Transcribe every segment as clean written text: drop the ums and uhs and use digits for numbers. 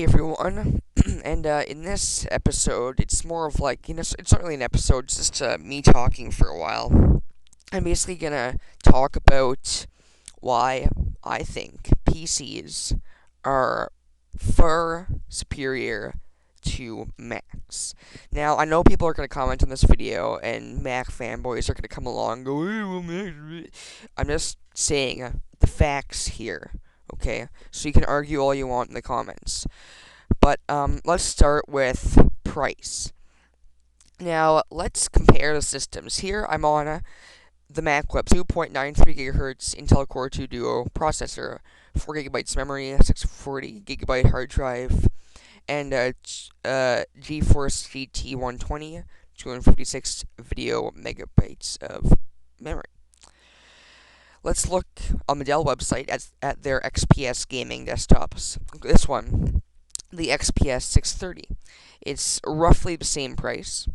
Hey everyone, and in this episode, it's more of like, it's not really an episode, it's just me talking for a while. I'm basically gonna talk about why I think PCs are far superior to Macs. Now, I know people are gonna comment on this video, and Mac fanboys are gonna come along and go, "Hey, well, Mac." I'm just saying the facts here, okay? So you can argue all you want in the comments. But let's start with price. Now, let's compare the systems. Here, I'm on the MacBook 2.93 gigahertz Intel Core 2 Duo processor, 4 gigabytes memory, 640 gigabyte hard drive, and GeForce GT 120, 256 video megabytes of memory. Let's look on the Dell website at their XPS gaming desktops. This one, the XPS 630. It's roughly the same price.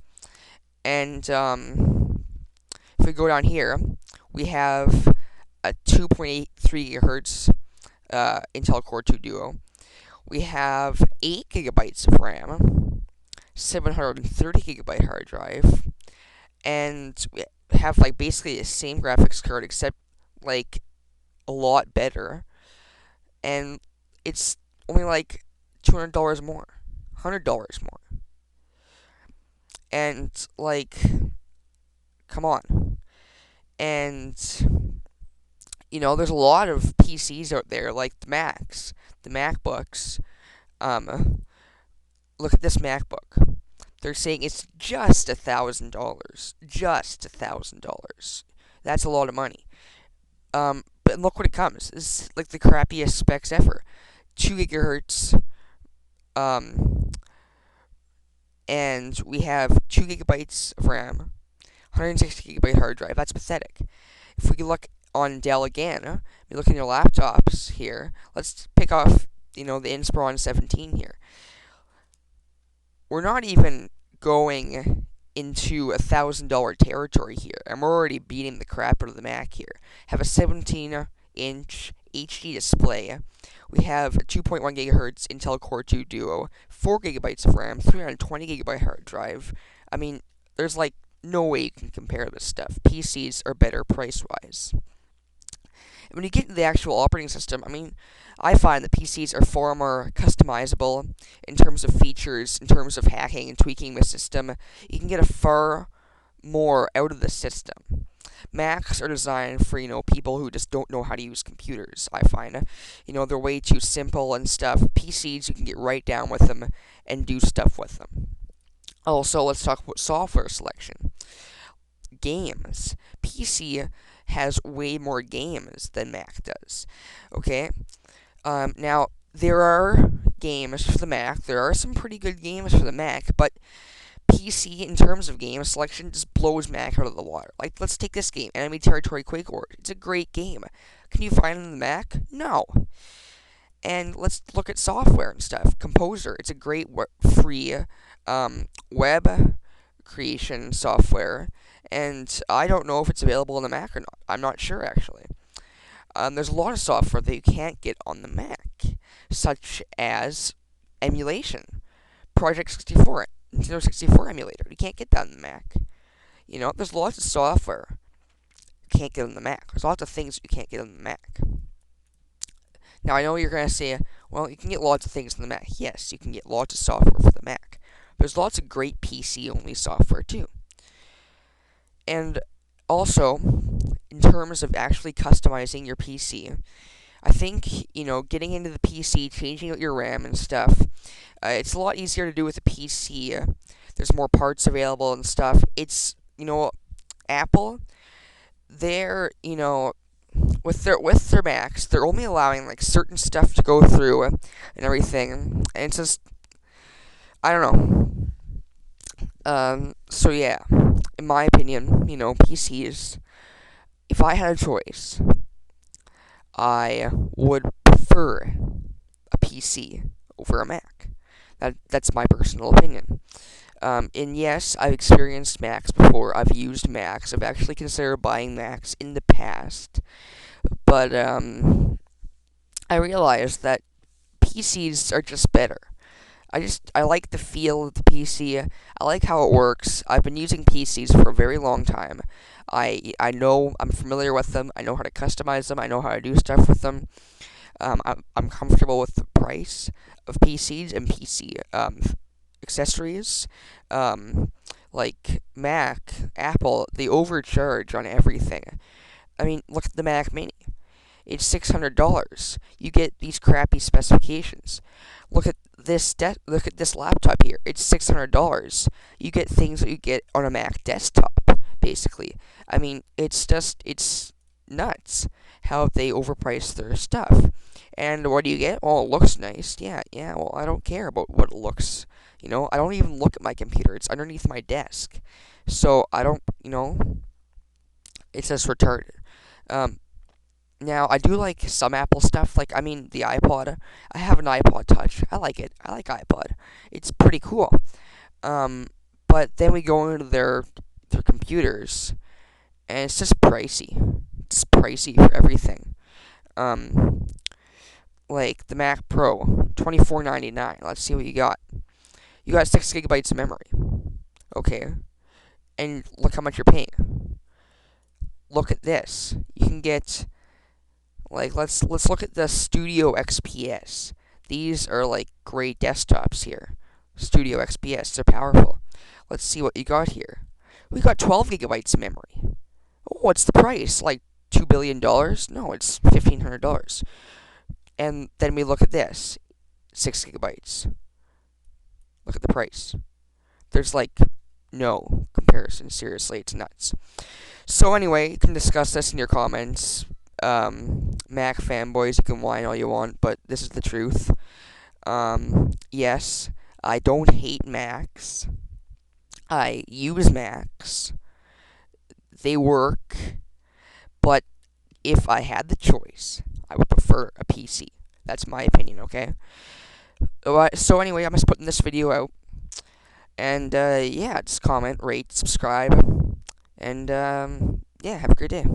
And if we go down here, we have a 2.83 gigahertz Intel Core 2 Duo. We have 8 gigabytes of RAM, 730 gigabyte hard drive, and we have like basically the same graphics card except like a lot better. And it's only like $200 more, $100 more. And like, come on. And there's a lot of PCs out there like the Macs, the MacBooks. Look at this MacBook. They're saying it's just $1,000. Just $1,000. That's a lot of money. But look what it comes. It's like the crappiest specs ever. 2 gigahertz. And we have 2 gigabytes of RAM, 160 gigabyte hard drive. That's pathetic. If we look on Dell again, we look in your laptops here. Let's pick off, the Inspiron 17 here. We're not even going into $1,000 territory here, and we're already beating the crap out of the Mac here. Have a 17-inch HD display. We have a 2.1 gigahertz Intel Core 2 Duo, 4 gigabytes of RAM, 320 gigabyte hard drive. I mean, there's like no way you can compare this stuff. PCs are better price-wise. And when you get into the actual operating system, I find that PCs are far more customizable in terms of features, in terms of hacking and tweaking the system. You can get a far more out of the system. Macs are designed for, people who just don't know how to use computers, I find. They're way too simple and stuff. PCs, you can get right down with them and do stuff with them. Also, let's talk about software selection. Games. PC has way more games than Mac does. Okay? Now, there are games for the Mac. There are some pretty good games for the Mac, but PC, in terms of game selection, just blows Mac out of the water. Like, let's take this game, Enemy Territory Quake Wars. It's a great game. Can you find it on the Mac? No. And let's look at software and stuff. Composer, it's a great free web creation software, and I don't know if it's available on the Mac or not. I'm not sure, actually. There's a lot of software that you can't get on the Mac, such as emulation. Project 64, Nintendo 64 emulator. You can't get that on the Mac. There's lots of software you can't get on the Mac. There's lots of things you can't get on the Mac. Now, I know you're going to say, well, you can get lots of things on the Mac. Yes, you can get lots of software for the Mac. There's lots of great PC-only software, too. And also, in terms of actually customizing your PC, I think, getting into the PC, changing out your RAM and stuff, it's a lot easier to do with a PC. There's more parts available and stuff. It's, Apple, they're, with their Macs, they're only allowing, like, certain stuff to go through and everything. And it's just, I don't know. So yeah, in my opinion, PCs, if I had a choice, I would prefer a PC over a Mac. That's my personal opinion. And yes, I've experienced Macs before. I've used Macs. I've actually considered buying Macs in the past. But I realized that PCs are just better. I like the feel of the PC. I like how it works. I've been using PCs for a very long time. I'm familiar with them. I know how to customize them. I know how to do stuff with them. I'm comfortable with the price of PCs and PC accessories. Um, like Mac, Apple, they overcharge on everything. I mean, look at the Mac Mini. It's $600. You get these crappy specifications. Look at this laptop here. It's $600. You get things that you get on a Mac desktop, basically. I mean, it's nuts how they overprice their stuff. And what do you get? Well, it looks nice. Yeah. Well, I don't care about what it looks. I don't even look at my computer. It's underneath my desk. So I don't. It's just retarded. Um, Now, I do like some Apple stuff, like, I mean, the iPod. I have an iPod Touch. I like it. I like iPod. It's pretty cool. Um, but then we go into their computers, and it's just pricey. It's pricey for everything. Um, like the Mac Pro, $24.99. Let's see what you got. You got 6 gigabytes of memory. Okay, and look how much you're paying. Look at this. You can get let's look at the Studio XPS. These are like great desktops here. Studio XPS, they're powerful. Let's see what you got here. We got 12 gigabytes of memory. Oh, what's the price? Like $2 billion? No, it's $1,500. And then we look at this, 6 gigabytes. Look at the price. There's like no comparison. Seriously, it's nuts. So anyway, you can discuss this in your comments. Mac fanboys, you can whine all you want, but this is the truth. Yes, I don't hate Macs. I use Macs. They work, but if I had the choice, I would prefer a PC. That's my opinion, okay? So anyway, I'm just putting this video out. And, yeah, just comment, rate, subscribe. And, yeah, have a great day.